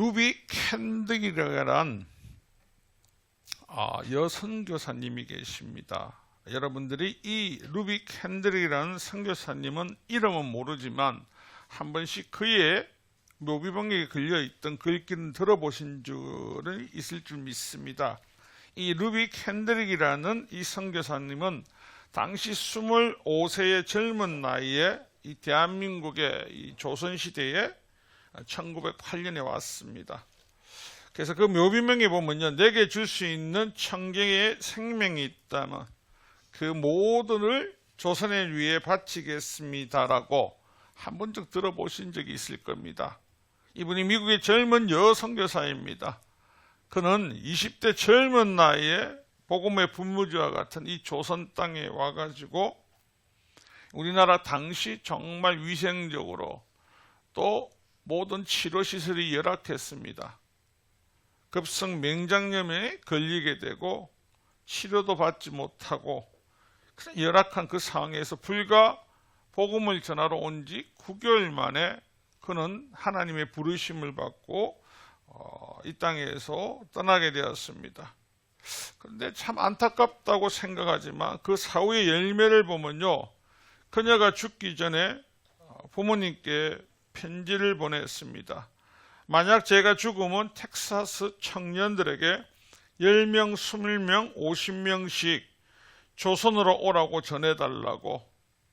루비 켄드릭이라는 여선교사님이 계십니다. 여러분들이 이 루비 켄드릭이라는 선교사님은 이름은 모르지만 한 번씩 그의 묘비병에 걸려있던 글귀는 들어보신 줄은 있을 줄 믿습니다. 이 루비 켄드릭이라는 이 선교사님은 당시 25세의 젊은 나이에 이 대한민국의 이 조선시대에 1908년에 왔습니다. 그래서 그 묘비명에 보면요, 내게 줄 수 있는 천개의 생명이 있다면 그 모든을 조선을 위해 바치겠습니다라고 한 번쯤 들어보신 적이 있을 겁니다. 이분이 미국의 젊은 여선교사입니다. 그는 20대 젊은 나이에 복음의 분무지와 같은 이 조선 땅에 와가지고 우리나라 당시 정말 위생적으로 또 모든 치료시설이 열악했습니다. 급성 맹장염에 걸리게 되고 치료도 받지 못하고 열악한 그 상황에서 불과 복음을 전하러 온 지 9개월 만에 그는 하나님의 부르심을 받고 이 땅에서 떠나게 되었습니다. 그런데 참 안타깝다고 생각하지만 그 사후의 열매를 보면요, 그녀가 죽기 전에 부모님께 편지를 보냈습니다. 만약 제가 죽으면 텍사스 청년들에게 10명, 20명, 50명씩 조선으로 오라고 전해달라고.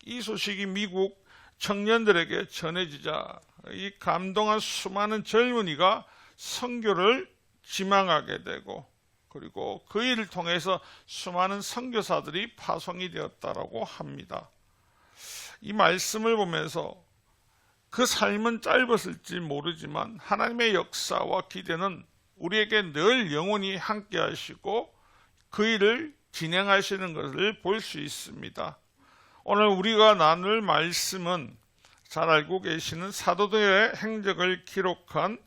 이 소식이 미국 청년들에게 전해지자 이 감동한 수많은 젊은이가 선교를 지망하게 되고, 그리고 그 일을 통해서 수많은 선교사들이 파송이 되었다라고 합니다. 이 말씀을 보면서 그 삶은 짧았을지 모르지만 하나님의 역사와 기대는 우리에게 늘 영원히 함께 하시고 그 일을 진행하시는 것을 볼 수 있습니다. 오늘 우리가 나눌 말씀은 잘 알고 계시는 사도들의 행적을 기록한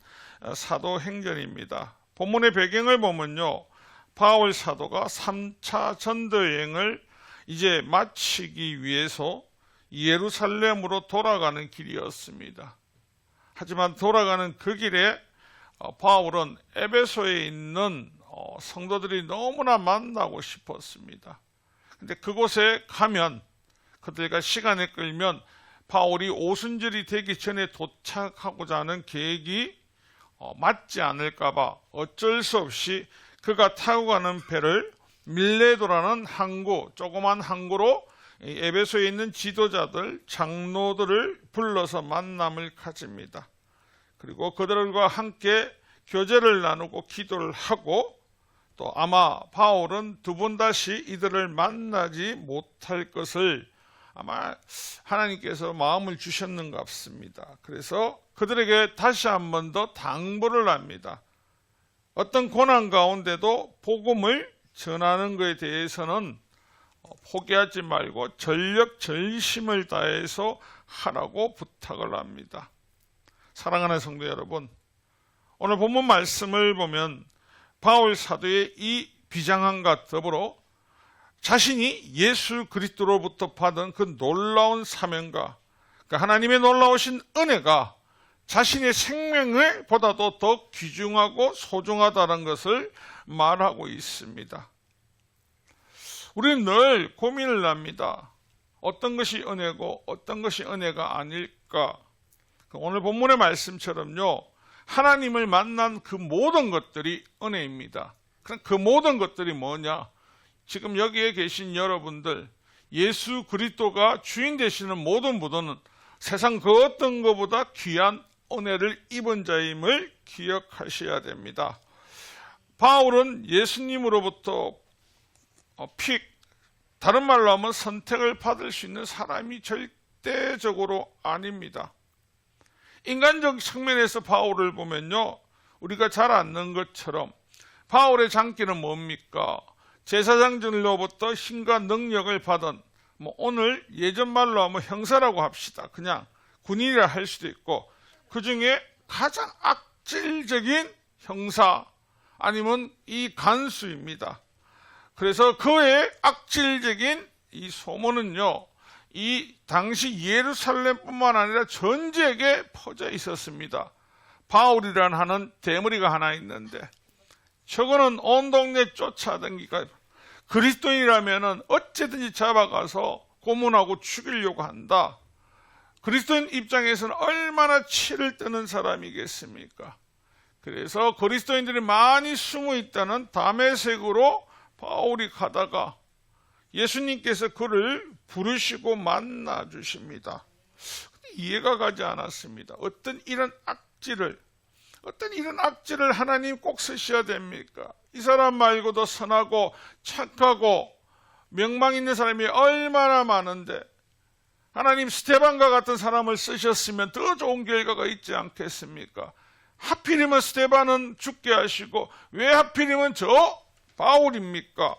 사도행전입니다. 본문의 배경을 보면요, 바울 사도가 3차 전도여행을 이제 마치기 위해서 예루살렘으로 돌아가는 길이었습니다. 하지만 돌아가는 그 길에 바울은 에베소에 있는 성도들이 너무나 만나고 싶었습니다. 근데 그곳에 가면 그들과 시간을 끌면 바울이 오순절이 되기 전에 도착하고자 하는 계획이 맞지 않을까봐 어쩔 수 없이 그가 타고 가는 배를 밀레도라는 항구, 조그만 항구로 에베소에 있는 지도자들, 장로들을 불러서 만남을 가집니다. 그리고 그들과 함께 교제를 나누고 기도를 하고, 또 아마 바울은 두 번 다시 이들을 만나지 못할 것을 아마 하나님께서 마음을 주셨는 것 같습니다. 그래서 그들에게 다시 한 번 더 당부를 합니다. 어떤 고난 가운데도 복음을 전하는 것에 대해서는 포기하지 말고 전력전심을 다해서 하라고 부탁을 합니다. 사랑하는 성도 여러분, 오늘 본문 말씀을 보면 바울 사도의 이 비장함과 더불어 자신이 예수 그리스도로부터 받은 그 놀라운 사명과 그 하나님의 놀라우신 은혜가 자신의 생명을 보다도 더 귀중하고 소중하다는 것을 말하고 있습니다. 우리는 늘 고민을 합니다. 어떤 것이 은혜고 어떤 것이 은혜가 아닐까? 오늘 본문의 말씀처럼요, 하나님을 만난 그 모든 것들이 은혜입니다. 그럼 그 모든 것들이 뭐냐? 지금 여기에 계신 여러분들, 예수 그리스도가 주인 되시는 모든 분들은 세상 그 어떤 것보다 귀한 은혜를 입은 자임을 기억하셔야 됩니다. 바울은 예수님으로부터 다른 말로 하면 선택을 받을 수 있는 사람이 절대적으로 아닙니다. 인간적 측면에서 바울을 보면요, 우리가 잘 아는 것처럼 바울의 장기는 뭡니까? 제사장들로부터 힘과 능력을 받은, 오늘 예전 말로 하면 형사라고 합시다. 그냥 군인이라 할 수도 있고, 그 중에 가장 악질적인 형사 아니면 이 간수입니다. 그래서 그의 악질적인 이 소문은요, 이 당시 예루살렘뿐만 아니라 전 지역에 퍼져 있었습니다. 바울이란 하는 대머리가 하나 있는데 저거는 온 동네 쫓아다니까 그리스도인이라면 어쨌든지 잡아가서 고문하고 죽이려고 한다. 그리스도인 입장에서는 얼마나 치를 뜨는 사람이겠습니까? 그래서 그리스도인들이 많이 숨어 있다는 다메섹으로 바울이 가다가 예수님께서 그를 부르시고 만나 주십니다. 이해가 가지 않았습니다. 어떤 이런 악질을 하나님 꼭 쓰셔야 됩니까? 이 사람 말고도 선하고 착하고 명망 있는 사람이 얼마나 많은데 하나님 스데반과 같은 사람을 쓰셨으면 더 좋은 결과가 있지 않겠습니까? 하필이면 스데반은 죽게 하시고 왜 하필이면 저 바울입니까?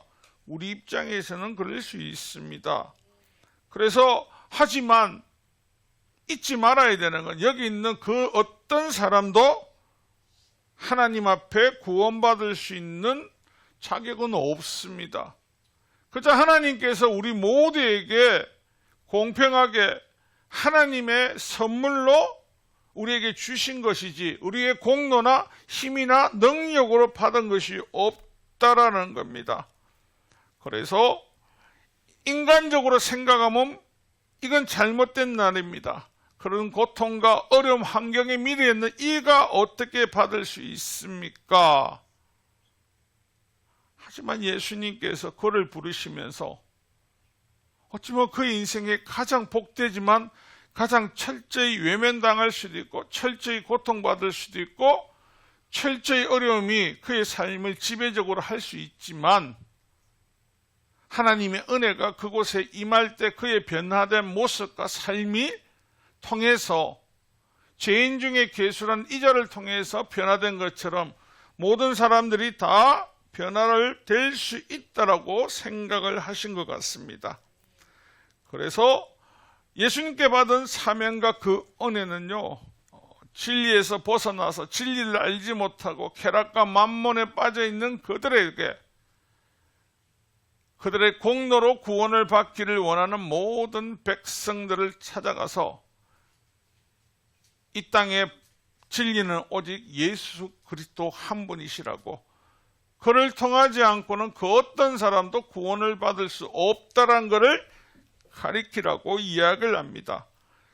우리 입장에서는 그럴 수 있습니다. 그래서 하지만 잊지 말아야 되는 건 여기 있는 그 어떤 사람도 하나님 앞에 구원받을 수 있는 자격은 없습니다. 그저 하나님께서 우리 모두에게 공평하게 하나님의 선물로 우리에게 주신 것이지 우리의 공로나 힘이나 능력으로 받은 것이 없다라는 겁니다. 그래서 인간적으로 생각하면 이건 잘못된 날입니다. 그런 고통과 어려움 환경에 미래 있는 이가 어떻게 받을 수 있습니까? 하지만 예수님께서 그를 부르시면서 어찌보면 그 인생에 가장 복되지만 가장 철저히 외면당할 수도 있고 철저히 고통받을 수도 있고 철저히 어려움이 그의 삶을 지배적으로 할 수 있지만 하나님의 은혜가 그곳에 임할 때 그의 변화된 모습과 삶이 통해서 죄인 중에 괴수란 이자를 통해서 변화된 것처럼 모든 사람들이 다 변화를 될 수 있다라고 생각을 하신 것 같습니다. 그래서 예수님께 받은 사명과 그 은혜는요, 진리에서 벗어나서 진리를 알지 못하고 쾌락과 만몬에 빠져있는 그들에게 그들의 공로로 구원을 받기를 원하는 모든 백성들을 찾아가서 이 땅의 진리는 오직 예수 그리스도 한 분이시라고 그를 통하지 않고는 그 어떤 사람도 구원을 받을 수 없다는 것을 가리키라고 이야기를 합니다.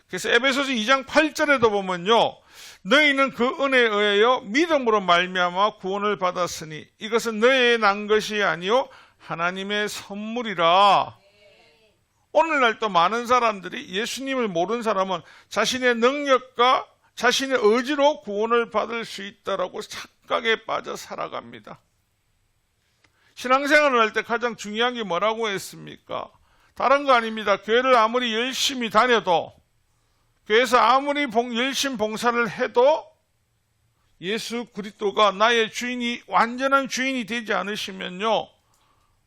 그래서 에베소서 2장 8절에도 보면요, 너희는 그 은혜에 의하여 믿음으로 말미암아 구원을 받았으니 이것은 너희의 난 것이 아니요 하나님의 선물이라. 오늘날 또 많은 사람들이 예수님을 모르는 사람은 자신의 능력과 자신의 의지로 구원을 받을 수 있다라고 착각에 빠져 살아갑니다. 신앙생활을 할 때 가장 중요한 게 뭐라고 했습니까? 다른 거 아닙니다. 교회를 아무리 열심히 다녀도, 교회에서 아무리 열심히 봉사를 해도 예수 그리스도가 나의 주인이 완전한 주인이 되지 않으시면요,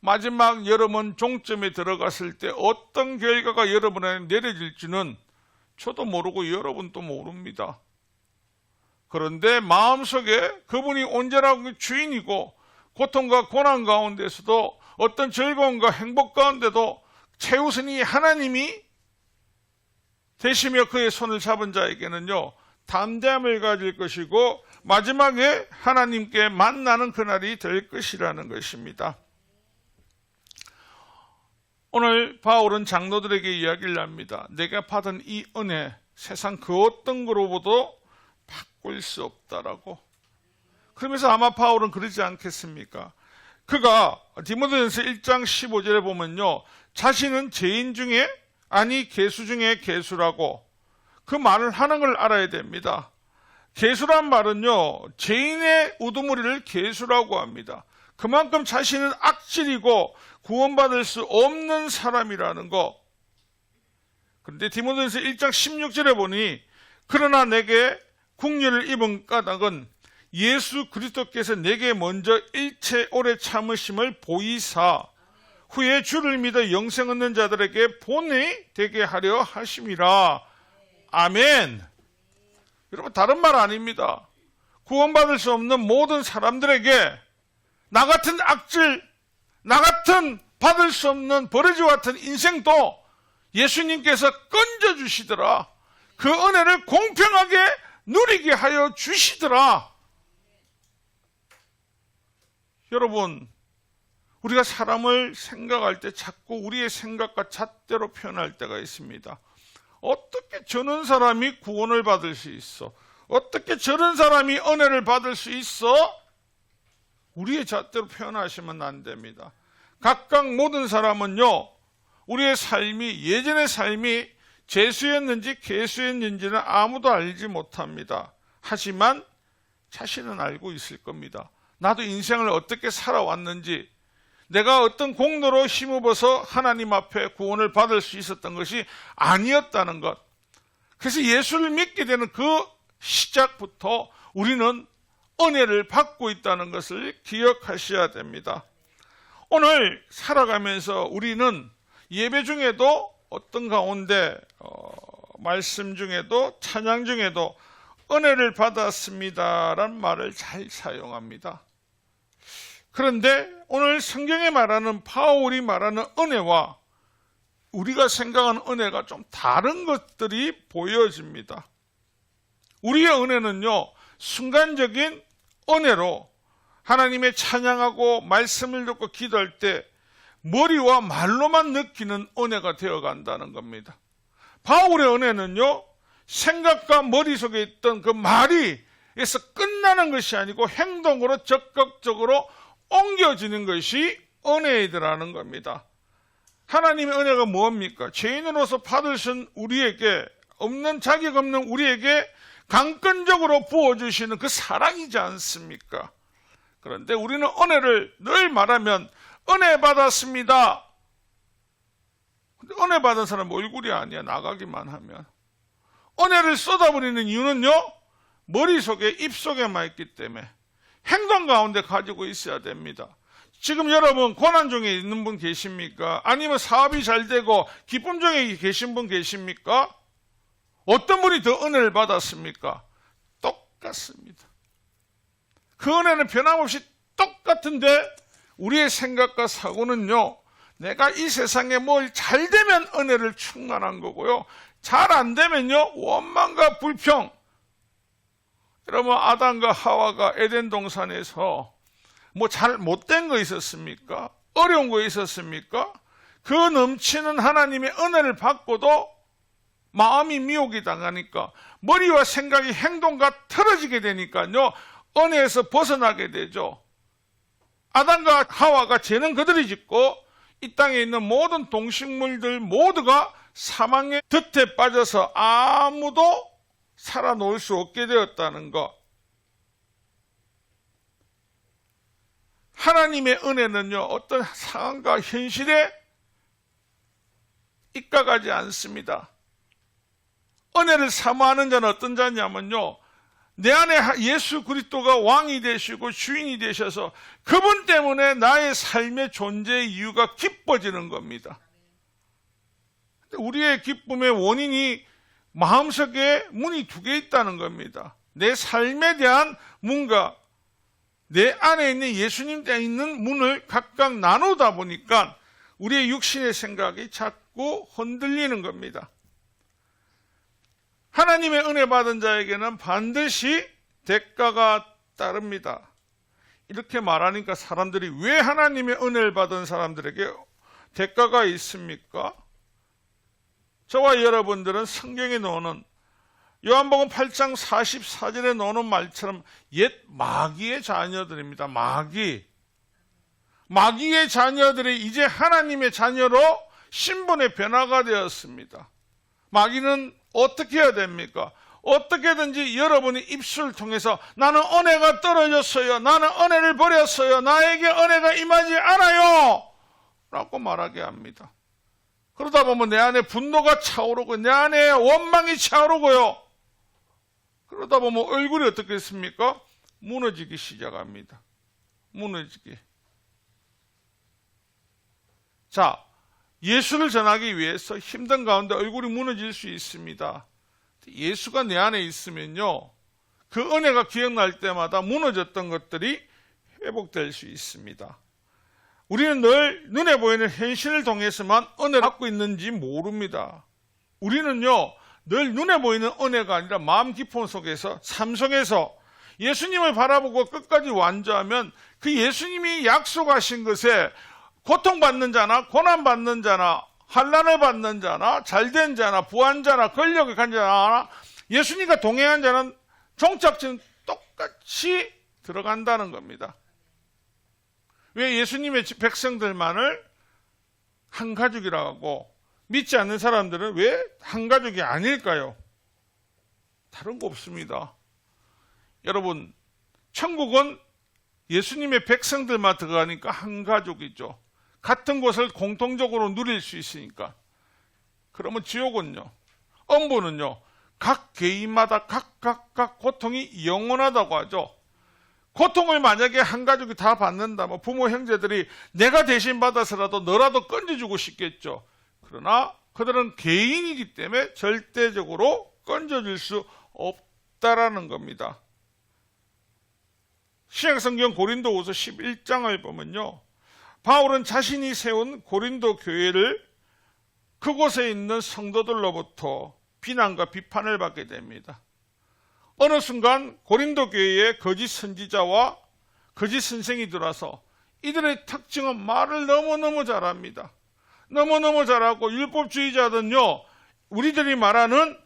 마지막 여러분 종점에 들어갔을 때 어떤 결과가 여러분에게 내려질지는 저도 모르고 여러분도 모릅니다. 그런데 마음속에 그분이 온전한 주인이고 고통과 고난 가운데서도 어떤 즐거움과 행복 가운데도 최우선이 하나님이 되시며 그의 손을 잡은 자에게는요, 담대함을 가질 것이고 마지막에 하나님께 만나는 그날이 될 것이라는 것입니다. 오늘 바울은 장로들에게 이야기를 합니다. 내가 받은 이 은혜 세상 그 어떤 거로보다 바꿀 수 없다라고. 그러면서 아마 바울은 그러지 않겠습니까? 그가 디모데전서 1장 15절에 보면요, 자신은 죄인 중에 아니 괴수 중에 괴수라고 그 말을 하는 걸 알아야 됩니다. 괴수란 말은요, 죄인의 우두머리를 괴수라고 합니다. 그만큼 자신은 악질이고 구원받을 수 없는 사람이라는 거. 그런데 디모데전서 1장 16절에 보니 그러나 내게 국률을 입은 까닭은 예수 그리스도께서 내게 먼저 일체 오래 참으심을 보이사 후에 주를 믿어 영생 얻는 자들에게 본이 되게 하려 하심이라. 아멘. 여러분, 다른 말 아닙니다. 구원받을 수 없는 모든 사람들에게 나 같은 악질, 나 같은 받을 수 없는 버러지와 같은 인생도 예수님께서 건져주시더라. 그 은혜를 공평하게 누리게 하여 주시더라. 여러분, 우리가 사람을 생각할 때 자꾸 우리의 생각과 잣대로 표현할 때가 있습니다. 어떻게 저런 사람이 구원을 받을 수 있어? 어떻게 저런 사람이 은혜를 받을 수 있어? 우리의 잣대로 표현하시면 안 됩니다. 각각 모든 사람은요, 우리의 삶이, 예전의 삶이 재수였는지 개수였는지는 아무도 알지 못합니다. 하지만 자신은 알고 있을 겁니다. 나도 인생을 어떻게 살아왔는지, 내가 어떤 공로로 힘입어서 하나님 앞에 구원을 받을 수 있었던 것이 아니었다는 것. 그래서 예수를 믿게 되는 그 시작부터 우리는 은혜를 받고 있다는 것을 기억하셔야 됩니다. 오늘 살아가면서 우리는 예배 중에도 어떤 가운데 말씀 중에도 찬양 중에도 은혜를 받았습니다라는 말을 잘 사용합니다. 그런데 오늘 성경에 말하는 바울이 말하는 은혜와 우리가 생각하는 은혜가 좀 다른 것들이 보여집니다. 우리의 은혜는요, 순간적인 은혜로 하나님의 찬양하고 말씀을 듣고 기도할 때 머리와 말로만 느끼는 은혜가 되어간다는 겁니다. 바울의 은혜는요, 생각과 머릿속에 있던 그 말이에서 끝나는 것이 아니고 행동으로 적극적으로 옮겨지는 것이 은혜이더라는 겁니다. 하나님의 은혜가 뭡니까? 죄인으로서 받으신 우리에게, 없는 자격 없는 우리에게 강권적으로 부어주시는 그 사랑이지 않습니까? 그런데 우리는 은혜를 늘 말하면 은혜 받았습니다. 근데 은혜 받은 사람 얼굴이 아니야, 나가기만 하면. 은혜를 쏟아버리는 이유는요, 머릿속에 입속에만 있기 때문에 행동 가운데 가지고 있어야 됩니다. 지금 여러분 고난 중에 있는 분 계십니까? 아니면 사업이 잘 되고 기쁨 중에 계신 분 계십니까? 어떤 분이 더 은혜를 받았습니까? 똑같습니다. 그 은혜는 변함없이 똑같은데 우리의 생각과 사고는요, 내가 이 세상에 뭘 잘 되면 은혜를 충만한 거고요, 잘 안 되면요, 원망과 불평. 여러분, 아담과 하와가 에덴 동산에서 뭐 잘 못된 거 있었습니까? 어려운 거 있었습니까? 그 넘치는 하나님의 은혜를 받고도 마음이 미혹이 당하니까 머리와 생각이 행동과 틀어지게 되니까요, 은혜에서 벗어나게 되죠. 아담과 하와가 죄는 그들이 짓고 이 땅에 있는 모든 동식물들 모두가 사망의 덫에 빠져서 아무도 살아놓을 수 없게 되었다는 것. 하나님의 은혜는요, 어떤 상황과 현실에 입각하지 않습니다. 은혜를 사모하는 자는 어떤 자냐면요, 내 안에 예수 그리스도가 왕이 되시고 주인이 되셔서 그분 때문에 나의 삶의 존재의 이유가 기뻐지는 겁니다. 우리의 기쁨의 원인이 마음속에 문이 두 개 있다는 겁니다. 내 삶에 대한 문과 내 안에 있는 예수님 때 있는 문을 각각 나누다 보니까 우리의 육신의 생각이 자꾸 흔들리는 겁니다. 하나님의 은혜 받은 자에게는 반드시 대가가 따릅니다. 이렇게 말하니까 사람들이 왜 하나님의 은혜를 받은 사람들에게 대가가 있습니까? 저와 여러분들은 성경에 나오는 요한복음 8장 44절에 나오는 말처럼 옛 마귀의 자녀들입니다. 마귀의 자녀들이 이제 하나님의 자녀로 신분의 변화가 되었습니다. 마귀는 어떻게 해야 됩니까? 어떻게든지 여러분이 입술을 통해서 나는 은혜가 떨어졌어요, 나는 은혜를 버렸어요, 나에게 은혜가 임하지 않아요 라고 말하게 합니다. 그러다 보면 내 안에 분노가 차오르고 내 안에 원망이 차오르고요, 그러다 보면 얼굴이 어떻게 됐습니까? 무너지기 시작합니다. 무너지기. 자, 예수를 전하기 위해서 힘든 가운데 얼굴이 무너질 수 있습니다. 예수가 내 안에 있으면요, 그 은혜가 기억날 때마다 무너졌던 것들이 회복될 수 있습니다. 우리는 늘 눈에 보이는 현실을 통해서만 은혜를 받고 있는지 모릅니다. 우리는요, 늘 눈에 보이는 은혜가 아니라 마음 깊은 속에서, 삶 속에서 예수님을 바라보고 끝까지 완주하면 그 예수님이 약속하신 것에 고통받는 자나 고난받는 자나 환난을 받는 자나 잘된 자나 부한 자나 권력을 가진 자나 예수님과 동행한 자는 종착지는 똑같이 들어간다는 겁니다. 왜 예수님의 백성들만을 한 가족이라고 하고 믿지 않는 사람들은 왜 한 가족이 아닐까요? 다른 거 없습니다. 여러분, 천국은 예수님의 백성들만 들어가니까 한 가족이죠. 같은 것을 공통적으로 누릴 수 있으니까. 그러면 지옥은요, 엄부는요, 각 개인마다 각각 고통이 영원하다고 하죠. 고통을 만약에 한 가족이 다 받는다면 부모 형제들이 내가 대신 받아서라도 너라도 건져주고 싶겠죠. 그러나 그들은 개인이기 때문에 절대적으로 건져줄 수 없다라는 겁니다. 신약성경 고린도후서 11장을 보면요, 바울은 자신이 세운 고린도 교회를 그곳에 있는 성도들로부터 비난과 비판을 받게 됩니다. 어느 순간 고린도 교회에 거짓 선지자와 거짓 선생이 들어와서 이들의 특징은 말을 너무너무 잘합니다. 너무너무 잘하고 율법주의자들은요, 우리들이 말하는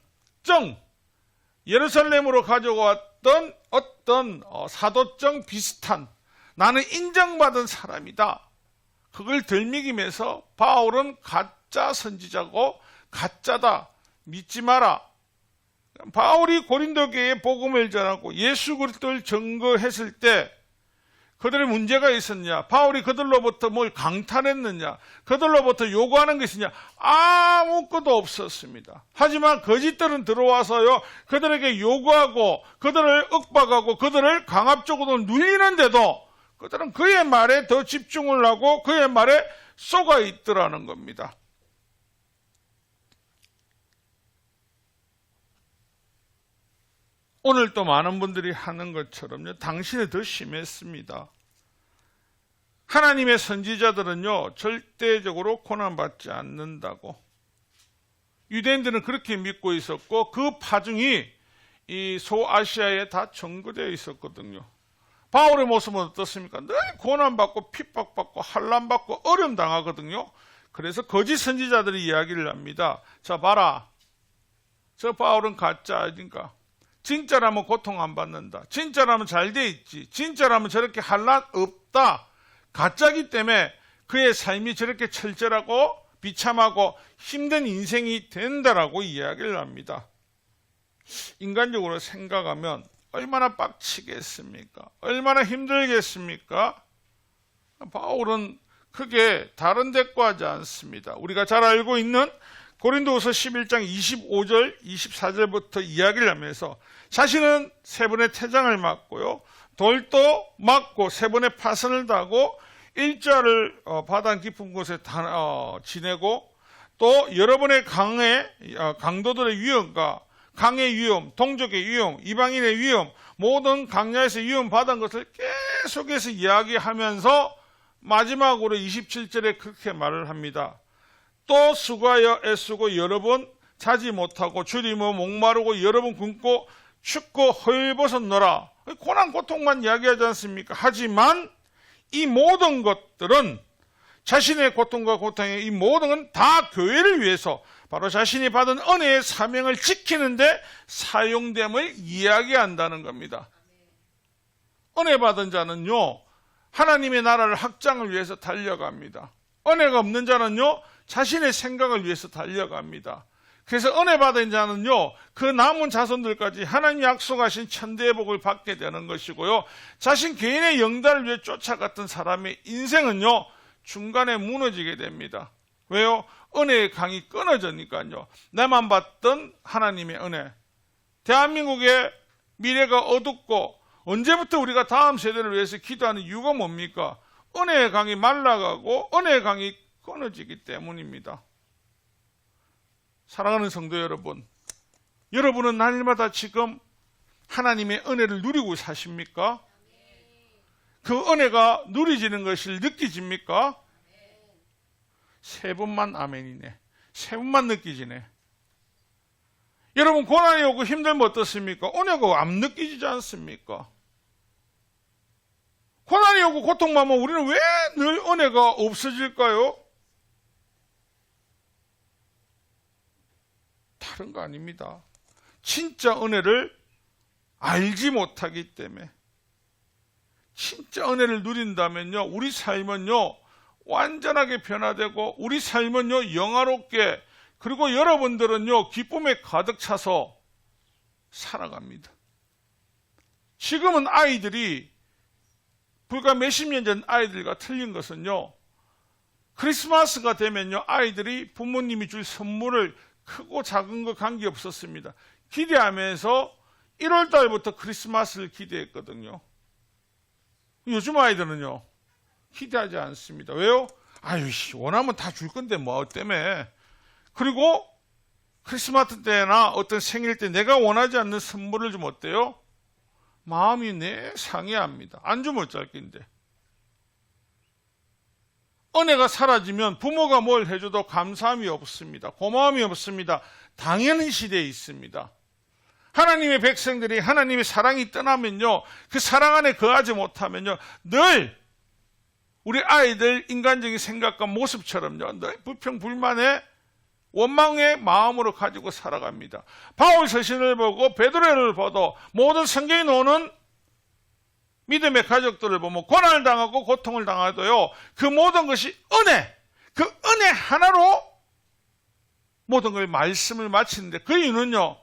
예루살렘으로 가져왔던 어떤 사도증 비슷한 나는 인정받은 사람이다. 그걸 들먹이면서 바울은 가짜 선지자고 가짜다. 믿지 마라. 바울이 고린도 교회에 복음을 전하고 예수 그리스도를 증거했을 때 그들의 문제가 있었냐? 바울이 그들로부터 뭘 강탈했느냐? 그들로부터 요구하는 것이 있냐? 아무것도 없었습니다. 하지만 거짓들은 들어와서요, 그들에게 요구하고 그들을 윽박하고 그들을 강압적으로 눌리는데도 그들은 그의 말에 더 집중을 하고 그의 말에 쏘가 있더라는 겁니다. 오늘 또 많은 분들이 하는 것처럼요, 당신이 더 심했습니다. 하나님의 선지자들은요, 절대적으로 고난받지 않는다고. 유대인들은 그렇게 믿고 있었고, 그 파중이 이 소아시아에 다 전거되어 있었거든요. 바울의 모습은 어떻습니까? 늘 고난받고 핍박받고 환난받고 어려움 당하거든요. 그래서 거짓 선지자들이 이야기를 합니다. 자, 봐라. 저 바울은 가짜 아닌가? 진짜라면 고통 안 받는다. 진짜라면 잘 돼 있지. 진짜라면 저렇게 환난 없다. 가짜기 때문에 그의 삶이 저렇게 철저하고 비참하고 힘든 인생이 된다라고 이야기를 합니다. 인간적으로 생각하면 얼마나 빡치겠습니까? 얼마나 힘들겠습니까? 바울은 크게 다른 대꾸하지 않습니다. 우리가 잘 알고 있는 고린도후서 11장 25절, 24절부터 이야기를 하면서 자신은 3번의 태장을 맞고요, 돌도 맞고 3번의 파선을 다고 일자를 바다 깊은 곳에 지내고 또 여러 번의 강도들의 위험과 강의 위험, 동족의 위험, 이방인의 위험, 모든 강야에서 위험 받은 것을 계속해서 이야기하면서 마지막으로 27절에 그렇게 말을 합니다. 또 수고하여 애쓰고 여러 번 자지 못하고 줄이며 목마르고 여러 번 굶고 춥고 헐벗었노라. 고난 고통만 이야기하지 않습니까? 하지만 이 모든 것들은 자신의 고통과 고통의 이 모든 건 다 교회를 위해서 바로 자신이 받은 은혜의 사명을 지키는데 사용됨을 이야기한다는 겁니다. 은혜 받은 자는요, 하나님의 나라를 확장을 위해서 달려갑니다. 은혜가 없는 자는요, 자신의 생각을 위해서 달려갑니다. 그래서 은혜 받은 자는요, 그 남은 자손들까지 하나님이 약속하신 천대의 복을 받게 되는 것이고요, 자신 개인의 영달을 위해 쫓아갔던 사람의 인생은요, 중간에 무너지게 됩니다. 왜요? 은혜의 강이 끊어지니까요. 내만 받던 하나님의 은혜. 대한민국의 미래가 어둡고 언제부터 우리가 다음 세대를 위해서 기도하는 이유가 뭡니까? 은혜의 강이 말라가고 은혜의 강이 끊어지기 때문입니다. 사랑하는 성도 여러분, 여러분은 날마다 지금 하나님의 은혜를 누리고 사십니까? 그 은혜가 누리지는 것을 느끼십니까? 3번만 아멘이네. 3번만 느끼지네. 여러분 고난이 오고 힘들면 어떻습니까? 은혜가 안 느껴지지 않습니까? 고난이 오고 고통만 오면 우리는 왜 늘 은혜가 없어질까요? 다른 거 아닙니다. 진짜 은혜를 알지 못하기 때문에. 진짜 은혜를 누린다면요, 우리 삶은요 완전하게 변화되고 우리 삶은요 영화롭게, 그리고 여러분들은요 기쁨에 가득 차서 살아갑니다. 지금은 아이들이 불과 몇십 년 전 아이들과 틀린 것은요, 크리스마스가 되면요 아이들이 부모님이 줄 선물을 크고 작은 거 관계없었습니다. 기대하면서 1월 달부터 크리스마스를 기대했거든요. 요즘 아이들은요 기대하지 않습니다. 왜요? 아유, 원하면 다 줄 건데 뭐 때문에. 그리고 크리스마스 때나 어떤 생일 때 내가 원하지 않는 선물을 주면 어때요? 마음이 내 상해합니다. 안 주면 어쩔 낀데. 은혜가 사라지면 부모가 뭘 해줘도 감사함이 없습니다. 고마움이 없습니다. 당연히 시대에 있습니다. 하나님의 백성들이 하나님의 사랑이 떠나면요, 그 사랑 안에 거하지 못하면요, 늘 우리 아이들 인간적인 생각과 모습처럼요, 늘 불평불만의 원망의 마음으로 가지고 살아갑니다. 바울 서신을 보고 베드로를 봐도 모든 성경에 나오는 믿음의 가족들을 보면 고난을 당하고 고통을 당하도요, 그 모든 것이 은혜, 그 은혜 하나로 모든 걸 말씀을 마치는데, 그 이유는요,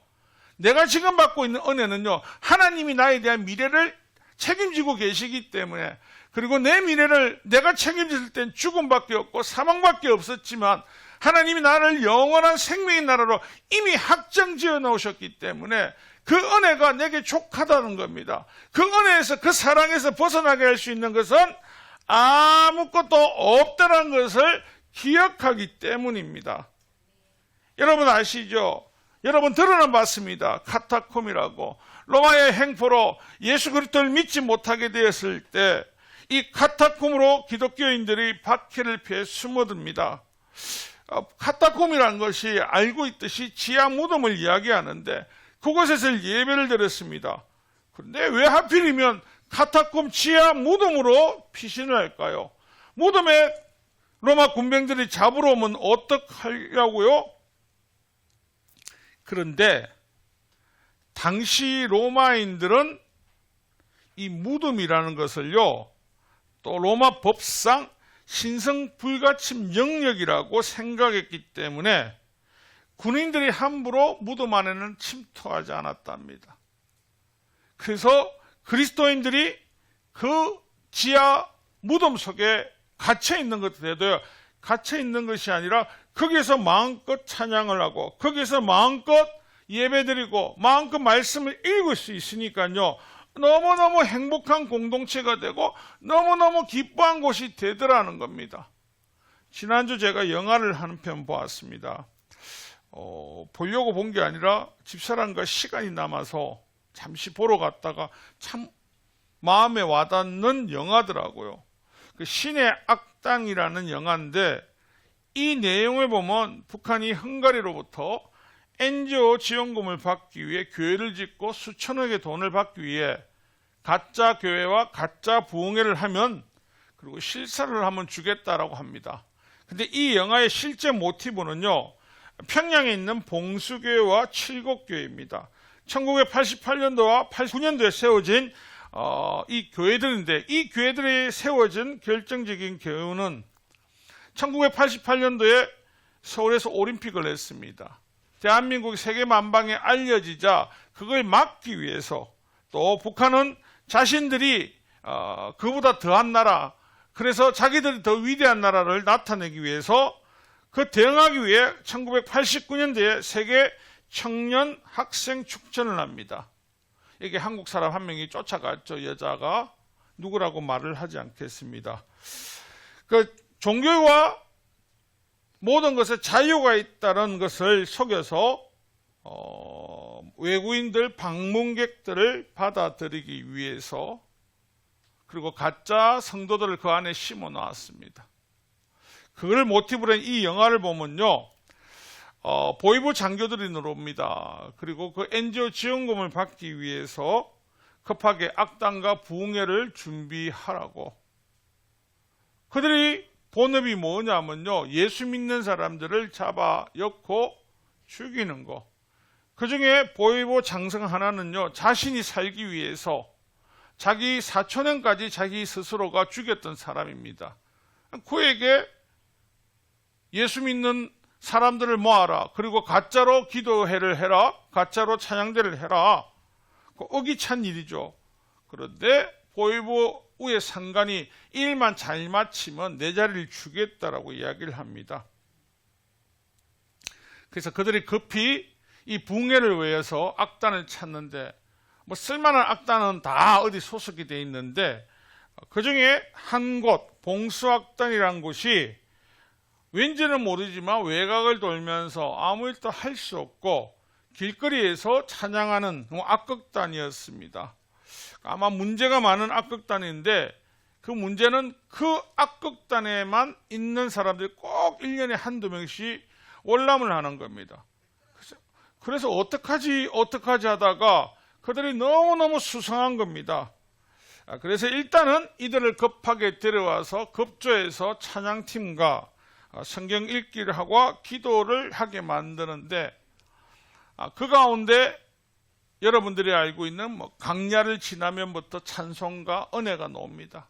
내가 지금 받고 있는 은혜는요, 하나님이 나에 대한 미래를 책임지고 계시기 때문에, 그리고 내 미래를 내가 책임질 땐 죽음밖에 없고 사망밖에 없었지만 하나님이 나를 영원한 생명의 나라로 이미 확정지어 놓으셨기 때문에 그 은혜가 내게 족하다는 겁니다. 그 은혜에서, 그 사랑에서 벗어나게 할 수 있는 것은 아무것도 없다는 것을 기억하기 때문입니다. 여러분 아시죠? 여러분 들어는 봤습니다. 카타콤이라고. 로마의 행포로 예수 그리스도를 믿지 못하게 되었을 때 이 카타콤으로 기독교인들이 박해를 피해 숨어듭니다. 카타콤이라는 것이 알고 있듯이 지하 무덤을 이야기하는데 그곳에서 예배를 드렸습니다. 그런데 왜 하필이면 카타콤 지하 무덤으로 피신을 할까요? 무덤에 로마 군병들이 잡으러 오면 어떡하려고요? 그런데 당시 로마인들은 이 무덤이라는 것을요, 또 로마 법상 신성 불가침 영역이라고 생각했기 때문에 군인들이 함부로 무덤 안에는 침투하지 않았답니다. 그래서 그리스도인들이 그 지하 무덤 속에 갇혀 있는 것에도요, 갇혀 있는 것이 아니라 거기에서 마음껏 찬양을 하고 거기에서 마음껏 예배드리고 마음껏 말씀을 읽을 수 있으니까요, 너무너무 행복한 공동체가 되고 너무너무 기뻐한 곳이 되더라는 겁니다. 지난주 제가 영화를 한 편 보았습니다. 보려고 본 게 아니라 집사람과 시간이 남아서 잠시 보러 갔다가 참 마음에 와닿는 영화더라고요. 그 신의 악당이라는 영화인데, 이 내용을 보면 북한이 헝가리로부터 NGO 지원금을 받기 위해 교회를 짓고 수천억의 돈을 받기 위해 가짜 교회와 가짜 부흥회를 하면, 그리고 실사를 하면 주겠다라고 합니다. 근데 이 영화의 실제 모티브는요, 평양에 있는 봉수교회와 칠곡교회입니다. 1988년도와 89년도에 세워진 이 교회들인데, 이 교회들이 세워진 결정적인 교훈은 1988년도에 서울에서 올림픽을 했습니다. 대한민국이 세계 만방에 알려지자 그걸 막기 위해서, 또 북한은 자신들이 그보다 더한 나라, 그래서 자기들이 더 위대한 나라를 나타내기 위해서 그 대응하기 위해 1989년도에 세계 청년 학생 축전을 합니다. 이게 한국 사람 한 명이 쫓아갔죠. 여자가 누구라고 말을 하지 않겠습니다. 그 종교와 모든 것에 자유가 있다는 것을 속여서 외국인들 방문객들을 받아들이기 위해서, 그리고 가짜 성도들을 그 안에 심어 놓았습니다. 그걸 모티브로 한 이 영화를 보면요, 보위부 장교들이 들어옵니다. 그리고 그 NGO 지원금을 받기 위해서 급하게 악당과 부흥회를 준비하라고. 그들이 본업이 뭐냐면요, 예수 믿는 사람들을 잡아 엮고 죽이는 거. 그 중에 보위부 장성 하나는요, 자신이 살기 위해서 자기 사촌형까지 자기 스스로가 죽였던 사람입니다. 그에게 예수 믿는 사람들을 모아라. 그리고 가짜로 기도회를 해라. 가짜로 찬양대를 해라. 어기찬 일이죠. 그런데 보위부의 상관이 일만 잘 마치면 내 자리를 주겠다라고 이야기를 합니다. 그래서 그들이 급히 이 부흥회를 위해서 악단을 찾는데, 뭐 쓸만한 악단은 다 어디 소속이 돼 있는데, 그 중에 한 곳, 봉수악단이란 곳이 왠지는 모르지만 외곽을 돌면서 아무 일도 할 수 없고 길거리에서 찬양하는 악극단이었습니다. 아마 문제가 많은 악극단인데, 그 문제는 그 악극단에만 있는 사람들이 꼭 1년에 한두 명씩 월남을 하는 겁니다. 그래서 어떡하지 하다가 그들이 너무너무 수상한 겁니다. 그래서 일단은 이들을 급하게 데려와서 급조해서 찬양팀과 성경 읽기를 하고 기도를 하게 만드는데, 그 가운데 여러분들이 알고 있는 강야를 지나면부터 찬송과 은혜가 나옵니다.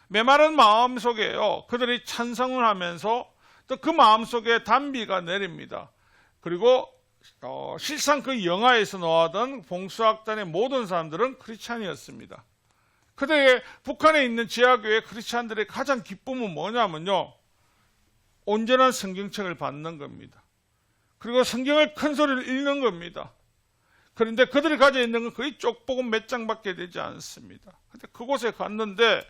메마른 마음 속에요, 그들이 찬송을 하면서 또 그 마음 속에 단비가 내립니다. 그리고 실상 그 영화에서 나왔던 봉수악단의 모든 사람들은 크리스찬이었습니다. 그때 북한에 있는 지하교회 크리스찬들의 가장 기쁨은 뭐냐면요, 온전한 성경책을 받는 겁니다. 그리고 성경을 큰 소리로 읽는 겁니다. 그런데 그들이 가지고 있는 건 거의 쪽복음 몇 장밖에 되지 않습니다. 근데 그곳에 갔는데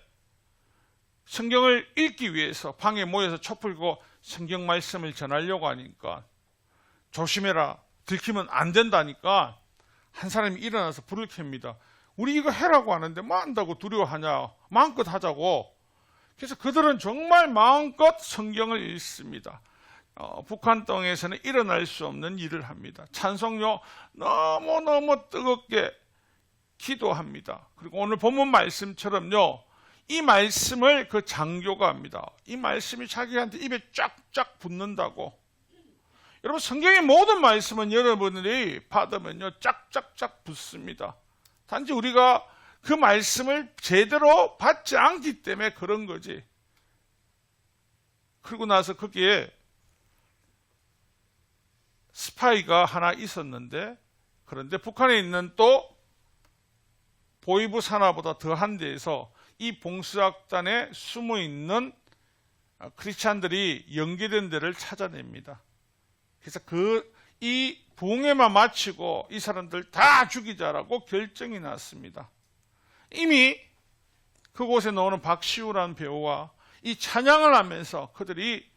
성경을 읽기 위해서 방에 모여서 촛불고 성경 말씀을 전하려고 하니까 조심해라, 들키면 안 된다니까 한 사람이 일어나서 불을 켭니다. 우리 이거 해라고 하는데 뭐 한다고 두려워하냐, 마음껏 하자고. 그래서 그들은 정말 마음껏 성경을 읽습니다. 북한 땅에서는 일어날 수 없는 일을 합니다. 찬송요 너무너무 뜨겁게 기도합니다. 그리고 오늘 본문 말씀처럼요, 이 말씀을 그 장교가 합니다. 이 말씀이 자기한테 입에 쫙쫙 붙는다고. 여러분, 성경의 모든 말씀은 여러분들이 받으면요 쫙쫙쫙 붙습니다. 단지 우리가 그 말씀을 제대로 받지 않기 때문에 그런 거지. 그러고 나서 거기에 스파이가 하나 있었는데, 그런데 북한에 있는 또 보위부 산하보다 더한 데에서 이 봉수악단에 숨어 있는 크리스찬들이 연계된 데를 찾아냅니다. 그래서 이 부흥회만 마치고 이 사람들 다 죽이자라고 결정이 났습니다. 이미 그곳에 나오는 박시우라는 배우와 이 찬양을 하면서 그들이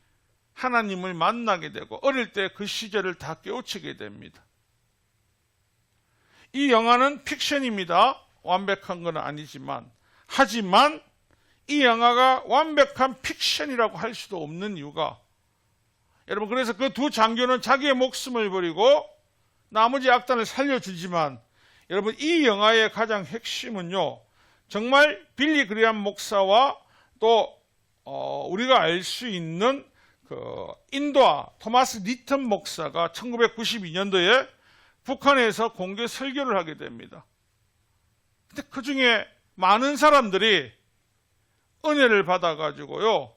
하나님을 만나게 되고 어릴 때 그 시절을 다 깨우치게 됩니다. 이 영화는 픽션입니다. 완벽한 건 아니지만, 하지만 이 영화가 완벽한 픽션이라고 할 수도 없는 이유가, 여러분, 그래서 그 두 장교는 자기의 목숨을 버리고 나머지 악단을 살려주지만, 여러분, 이 영화의 가장 핵심은요, 정말 빌리 그레함 목사와 또 우리가 알 수 있는 그 인도와 토마스 리턴 목사가 1992년도에 북한에서 공개 설교를 하게 됩니다. 근데 그 중에 많은 사람들이 은혜를 받아가지고요,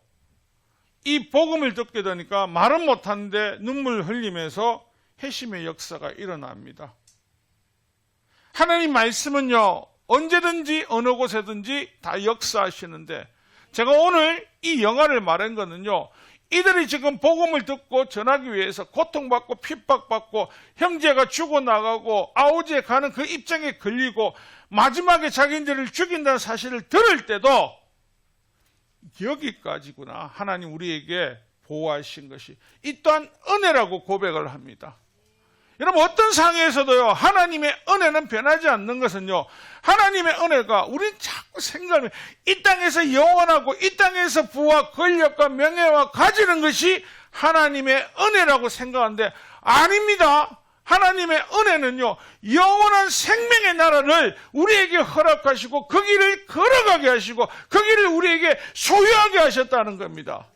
이 복음을 듣게 되니까 말은 못하는데 눈물 흘리면서 회심의 역사가 일어납니다. 하나님 말씀은요, 언제든지 어느 곳에든지 다 역사하시는데, 제가 오늘 이 영화를 말한 거는요, 이들이 지금 복음을 듣고 전하기 위해서 고통받고 핍박받고 형제가 죽어나가고 아우지에 가는 그 입장에 걸리고 마지막에 자기들을 죽인다는 사실을 들을 때도 여기까지구나, 하나님 우리에게 보호하신 것이, 이 또한 은혜라고 고백을 합니다. 여러분, 어떤 상황에서도요, 하나님의 은혜는 변하지 않는 것은요, 하나님의 은혜가 우린 자꾸 생각하면 이 땅에서 영원하고 이 땅에서 부와 권력과 명예와 가지는 것이 하나님의 은혜라고 생각하는데, 아닙니다. 하나님의 은혜는요, 영원한 생명의 나라를 우리에게 허락하시고 그 길을 걸어가게 하시고 그 길을 우리에게 소유하게 하셨다는 겁니다.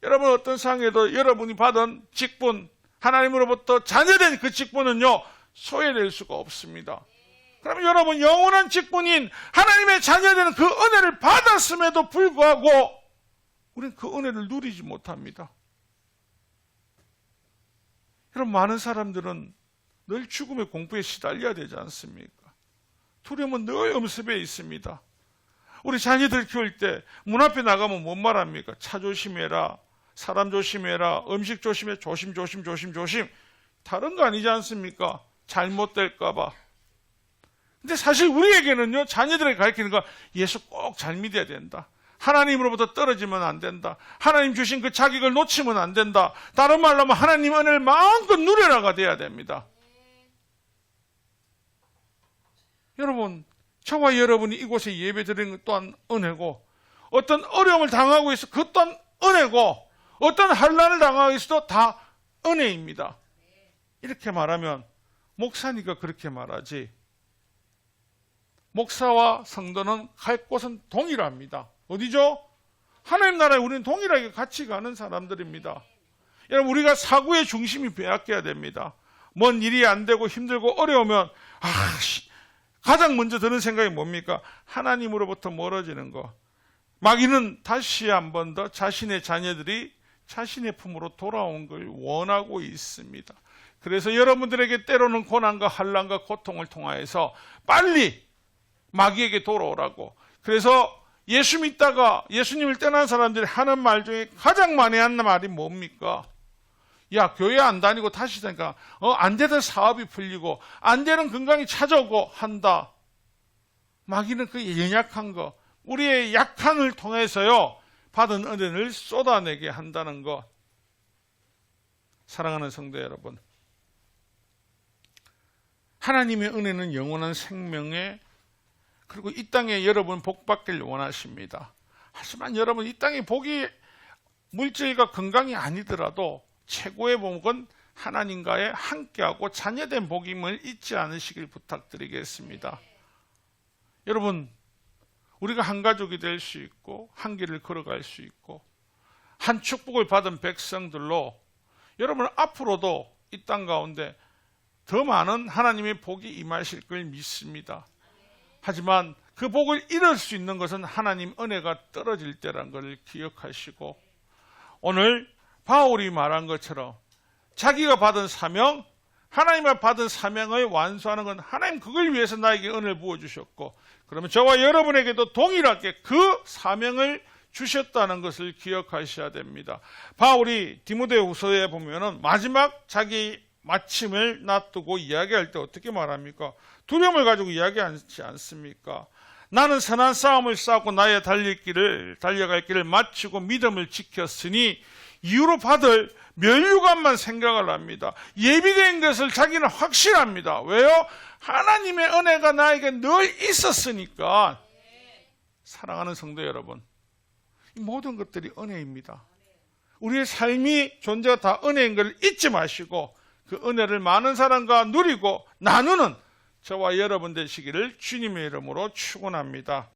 여러분, 어떤 상황에도 여러분이 받은 직분, 하나님으로부터 자녀된 그 직분은요, 소외될 수가 없습니다. 그러면 여러분, 영원한 직분인 하나님의 자녀되는 그 은혜를 받았음에도 불구하고 우리는 그 은혜를 누리지 못합니다. 여러분, 많은 사람들은 늘 죽음의 공포에 시달려야 되지 않습니까? 두려움은 늘 엄습해 있습니다. 우리 자녀들 키울 때 문 앞에 나가면 뭔 말합니까? 차 조심해라, 사람 조심해라, 음식 조심해, 조심. 다른 거 아니지 않습니까? 잘못될까 봐. 근데 사실 우리에게는요, 자녀들에게 가르치는 거, 예수 꼭 잘 믿어야 된다. 하나님으로부터 떨어지면 안 된다. 하나님 주신 그 자격을 놓치면 안 된다. 다른 말로 하면 하나님 은혜를 마음껏 누려라가 돼야 됩니다. 여러분, 저와 여러분이 이곳에 예배 드리는 것 또한 은혜고, 어떤 어려움을 당하고 있어 그 또한 은혜고, 어떤 환난을 당하고 있어도 다 은혜입니다. 이렇게 말하면 목사니까 그렇게 말하지, 목사와 성도는 갈 곳은 동일합니다. 어디죠? 하나님 나라에 우리는 동일하게 같이 가는 사람들입니다. 여러분, 우리가 사고의 중심이 빼앗겨야 됩니다. 뭔 일이 안 되고 힘들고 어려우면 가장 먼저 드는 생각이 뭡니까? 하나님으로부터 멀어지는 거. 마귀는 다시 한 번 더 자신의 자녀들이 자신의 품으로 돌아온 걸 원하고 있습니다. 그래서 여러분들에게 때로는 고난과 환난과 고통을 통하여서 빨리 마귀에게 돌아오라고. 그래서 예수 믿다가 예수님을 떠난 사람들이 하는 말 중에 가장 많이 하는 말이 뭡니까? 야, 교회 안 다니고 다시 다니까 안 되던 사업이 풀리고 안 되는 건강이 찾아오고 한다. 마귀는 그 연약한 거, 우리의 약함을 통해서요, 받은 은혜를 쏟아내게 한다는 것. 사랑하는 성도 여러분, 하나님의 은혜는 영원한 생명에, 그리고 이 땅에 여러분 복 받기를 원하십니다. 하지만 여러분, 이 땅의 복이 물질과 건강이 아니더라도 최고의 복은 하나님과의 함께하고 자녀된 복임을 잊지 않으시길 부탁드리겠습니다. 여러분, 우리가 한 가족이 될 수 있고 한 길을 걸어갈 수 있고 한 축복을 받은 백성들로 여러분 앞으로도 이 땅 가운데 더 많은 하나님의 복이 임하실 걸 믿습니다. 하지만 그 복을 잃을 수 있는 것은 하나님 은혜가 떨어질 때라는 것을 기억하시고, 오늘 바울이 말한 것처럼 자기가 받은 사명, 하나님을 받은 사명을 완수하는 건 하나님 그걸 위해서 나에게 은혜를 부어주셨고, 그러면 저와 여러분에게도 동일하게 그 사명을 주셨다는 것을 기억하셔야 됩니다. 바울이 디모데후서에 보면은 마지막 자기 마침을 놔두고 이야기할 때 어떻게 말합니까? 두려움을 가지고 이야기하지 않습니까? 나는 선한 싸움을 싸우고 나의 달려갈 길을 마치고 믿음을 지켰으니 이후로 받을 면류관만 생각을 합니다. 예비된 것을 자기는 확실합니다. 왜요? 하나님의 은혜가 나에게 늘 있었으니까. 사랑하는 성도 여러분, 이 모든 것들이 은혜입니다. 우리의 삶이 존재가 다 은혜인 걸 잊지 마시고 그 은혜를 많은 사람과 누리고 나누는 저와 여러분 되시기를 주님의 이름으로 축원합니다.